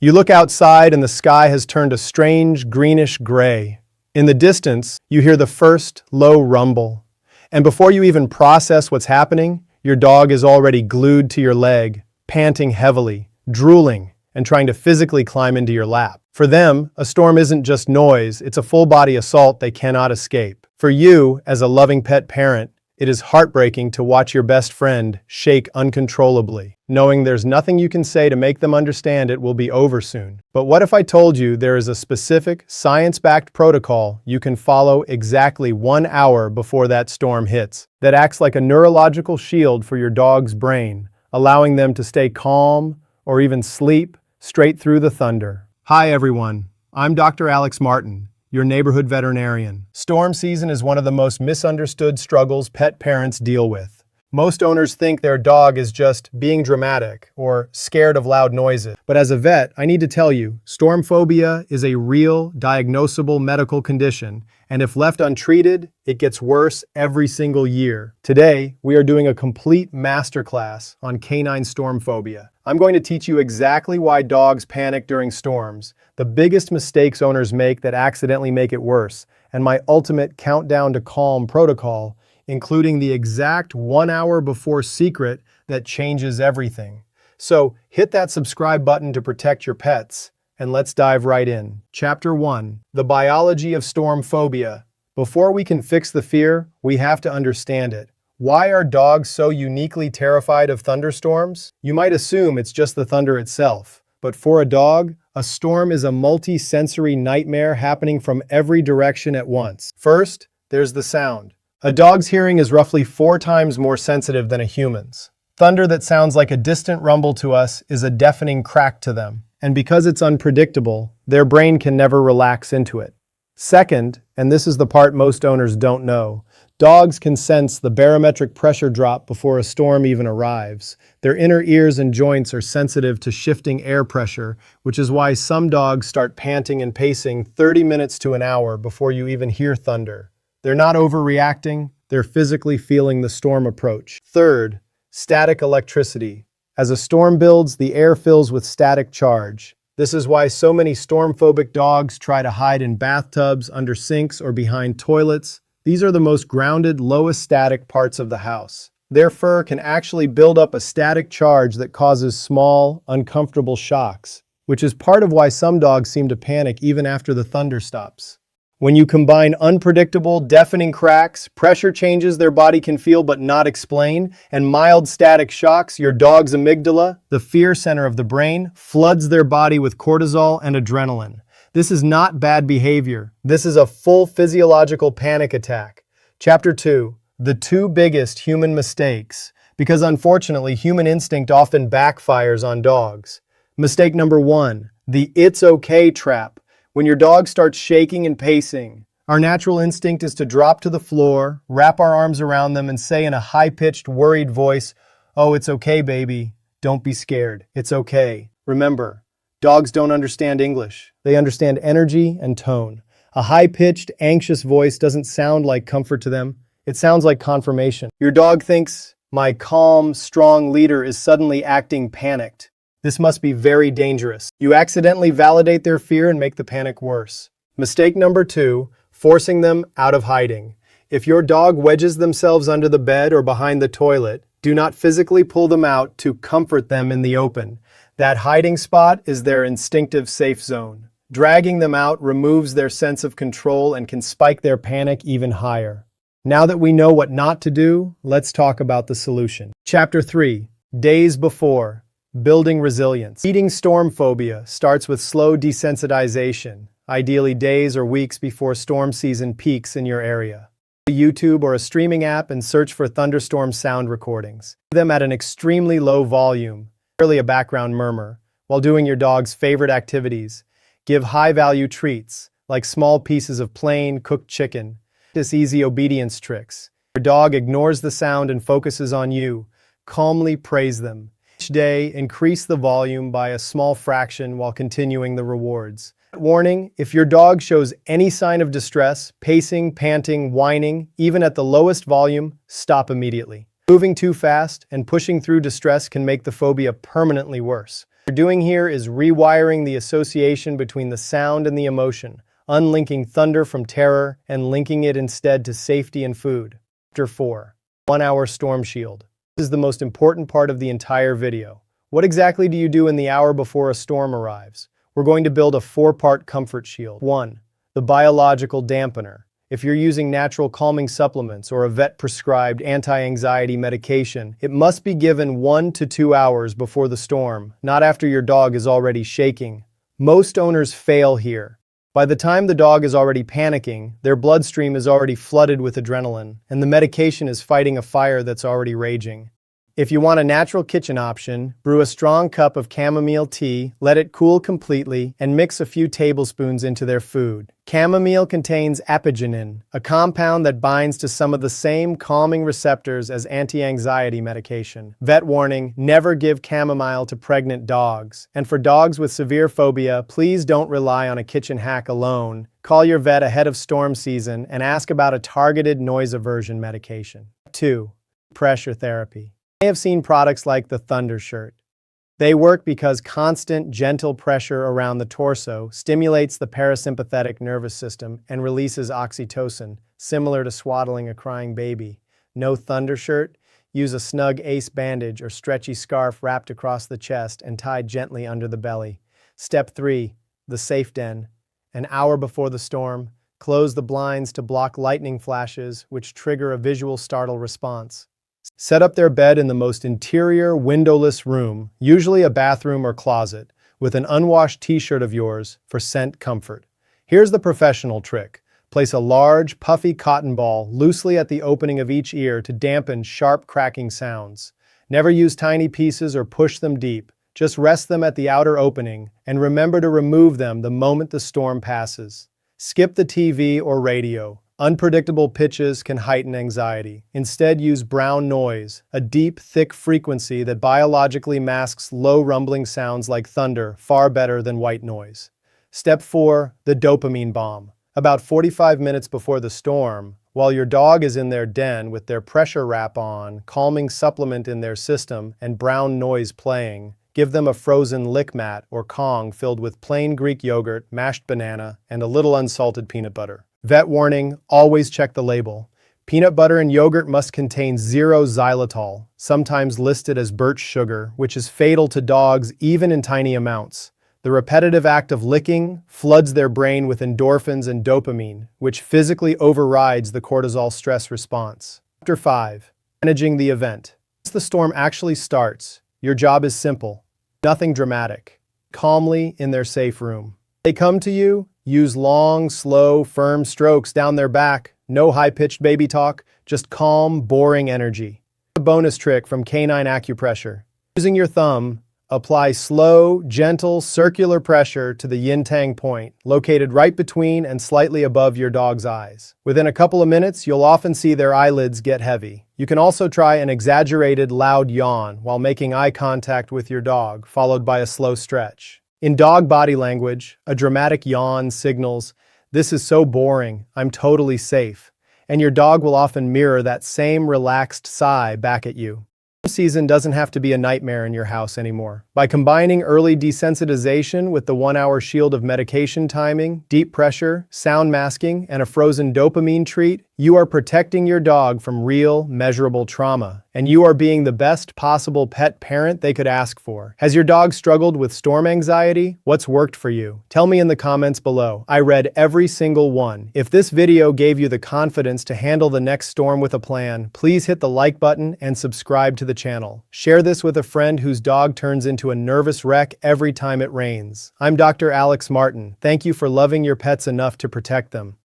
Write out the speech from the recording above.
You look outside and the sky has turned a strange greenish gray. In the distance, you hear the first low rumble. And before you even process what's happening, your dog is already glued to your leg, panting heavily, drooling, and trying to physically climb into your lap. For them, a storm isn't just noise, it's a full-body assault they cannot escape. For you, as a loving pet parent, it is heartbreaking to watch your best friend shake uncontrollably, knowing there's nothing you can say to make them understand it will be over soon. But what if I told you there is a specific, science-backed protocol you can follow exactly 1 hour before that storm hits, that acts like a neurological shield for your dog's brain, allowing them to stay calm or even sleep straight through the thunder? Hi everyone, I'm Dr. Alex Martin, your neighborhood veterinarian. Storm season is one of the most misunderstood struggles pet parents deal with. Most owners think their dog is just being dramatic or scared of loud noises. But as a vet, I need to tell you, storm phobia is a real, diagnosable medical condition, and if left untreated, it gets worse every single year. Today, we are doing a complete masterclass on canine storm phobia. I'm going to teach you exactly why dogs panic during storms, the biggest mistakes owners make that accidentally make it worse, and my ultimate countdown to calm protocol, including the exact 1 hour before secret that changes everything. So hit that subscribe button to protect your pets, and let's dive right in. Chapter 1. The biology of storm phobia. Before we can fix the fear, we have to understand it. Why are dogs so uniquely terrified of thunderstorms? You might assume it's just the thunder itself, but for a dog, a storm is a multi-sensory nightmare happening from every direction at once. First, there's the sound. A dog's hearing is roughly 4 times more sensitive than a human's. Thunder that sounds like a distant rumble to us is a deafening crack to them, and because it's unpredictable, their brain can never relax into it. Second, and this is the part most owners don't know, dogs can sense the barometric pressure drop before a storm even arrives. Their inner ears and joints are sensitive to shifting air pressure, which is why some dogs start panting and pacing 30 minutes to an hour before you even hear thunder. They're not overreacting, they're physically feeling the storm approach. Third, static electricity. As a storm builds, the air fills with static charge. This is why so many storm-phobic dogs try to hide in bathtubs, under sinks, or behind toilets. These are the most grounded, lowest static parts of the house. Their fur can actually build up a static charge that causes small, uncomfortable shocks, which is part of why some dogs seem to panic even after the thunder stops. When you combine unpredictable, deafening cracks, pressure changes their body can feel but not explain, and mild static shocks, your dog's amygdala, the fear center of the brain, floods their body with cortisol and adrenaline. This is not bad behavior. This is a full physiological panic attack. Chapter 2. The 2 biggest human mistakes. Because unfortunately, human instinct often backfires on dogs. Mistake number 1. The "it's okay" trap. When your dog starts shaking and pacing, our natural instinct is to drop to the floor, wrap our arms around them, and say in a high-pitched, worried voice, "Oh, it's okay, baby. Don't be scared. It's okay." Remember, dogs don't understand English. They understand energy and tone. A high-pitched, anxious voice doesn't sound like comfort to them. It sounds like confirmation. Your dog thinks, "My calm, strong leader is suddenly acting panicked. This must be very dangerous." You accidentally validate their fear and make the panic worse. Mistake number 2, forcing them out of hiding. If your dog wedges themselves under the bed or behind the toilet, do not physically pull them out to comfort them in the open. That hiding spot is their instinctive safe zone. Dragging them out removes their sense of control and can spike their panic even higher. Now that we know what not to do, let's talk about the solution. Chapter 3. Days before. Building resilience. Beating storm phobia starts with slow desensitization, ideally days or weeks before storm season peaks in your area. YouTube or a streaming app and search for thunderstorm sound recordings. Do them at an extremely low volume, barely a background murmur, while doing your dog's favorite activities. Give high-value treats, like small pieces of plain, cooked chicken. Practice easy obedience tricks. Your dog ignores the sound and focuses on you. Calmly praise them. Each day, increase the volume by a small fraction while continuing the rewards. Warning, if your dog shows any sign of distress, pacing, panting, whining, even at the lowest volume, stop immediately. Moving too fast and pushing through distress can make the phobia permanently worse. What you're doing here is rewiring the association between the sound and the emotion, unlinking thunder from terror and linking it instead to safety and food. Chapter 4. 1-hour storm shield. This is the most important part of the entire video. What exactly do you do in the hour before a storm arrives? We're going to build a 4-part comfort shield. 1. The biological dampener. If you're using natural calming supplements or a vet-prescribed anti-anxiety medication, it must be given 1 to 2 hours before the storm, not after your dog is already shaking. Most owners fail here. By the time the dog is already panicking, their bloodstream is already flooded with adrenaline, and the medication is fighting a fire that's already raging. If you want a natural kitchen option, brew a strong cup of chamomile tea, let it cool completely, and mix a few tablespoons into their food. Chamomile contains apigenin, a compound that binds to some of the same calming receptors as anti-anxiety medication. Vet warning: never give chamomile to pregnant dogs. And for dogs with severe phobia, please don't rely on a kitchen hack alone. Call your vet ahead of storm season and ask about a targeted noise aversion medication. 2. Pressure therapy. You may have seen products like the Thundershirt. They work because constant, gentle pressure around the torso stimulates the parasympathetic nervous system and releases oxytocin, similar to swaddling a crying baby. No Thundershirt? Use a snug ace bandage or stretchy scarf wrapped across the chest and tied gently under the belly. Step 3. The safe den. An hour before the storm, close the blinds to block lightning flashes, which trigger a visual startle response. Set up their bed in the most interior, windowless room, usually a bathroom or closet, with an unwashed t-shirt of yours for scent comfort. Here's the professional trick. Place a large, puffy cotton ball loosely at the opening of each ear to dampen sharp cracking sounds. Never use tiny pieces or push them deep. Just rest them at the outer opening, and remember to remove them the moment the storm passes. Skip the TV or radio. Unpredictable pitches can heighten anxiety. Instead, use brown noise, a deep, thick frequency that biologically masks low rumbling sounds like thunder far better than white noise. Step 4. The dopamine bomb. About 45 minutes before the storm, while your dog is in their den with their pressure wrap on, calming supplement in their system, and brown noise playing, give them a frozen lick mat or Kong filled with plain Greek yogurt, mashed banana, and a little unsalted peanut butter. Vet warning: always check the label. Peanut butter and yogurt must contain 0 xylitol, sometimes listed as birch sugar, which is fatal to dogs even in tiny amounts. The repetitive act of licking floods their brain with endorphins and dopamine, which physically overrides the cortisol stress response. Chapter 5. Managing the event. Once the storm actually starts, your job is simple. Nothing dramatic. Calmly in their safe room. They come to you. Use long, slow, firm strokes down their back. No high-pitched baby talk, just calm, boring energy. A bonus trick from canine acupressure. Using your thumb, apply slow, gentle, circular pressure to the yin-tang point, located right between and slightly above your dog's eyes. Within a couple of minutes, you'll often see their eyelids get heavy. You can also try an exaggerated, loud yawn while making eye contact with your dog, followed by a slow stretch. In dog body language, a dramatic yawn signals, "This is so boring, I'm totally safe," and your dog will often mirror that same relaxed sigh back at you. Season doesn't have to be a nightmare in your house anymore. By combining early desensitization with the 1-hour shield of medication timing, deep pressure, sound masking, and a frozen dopamine treat, you are protecting your dog from real, measurable trauma, and you are being the best possible pet parent they could ask for. Has your dog struggled with storm anxiety? What's worked for you? Tell me in the comments below. I read every single one. If this video gave you the confidence to handle the next storm with a plan, please hit the like button and subscribe to the channel. Share this with a friend whose dog turns into a nervous wreck every time it rains. I'm Dr. Alex Martin. Thank you for loving your pets enough to protect them.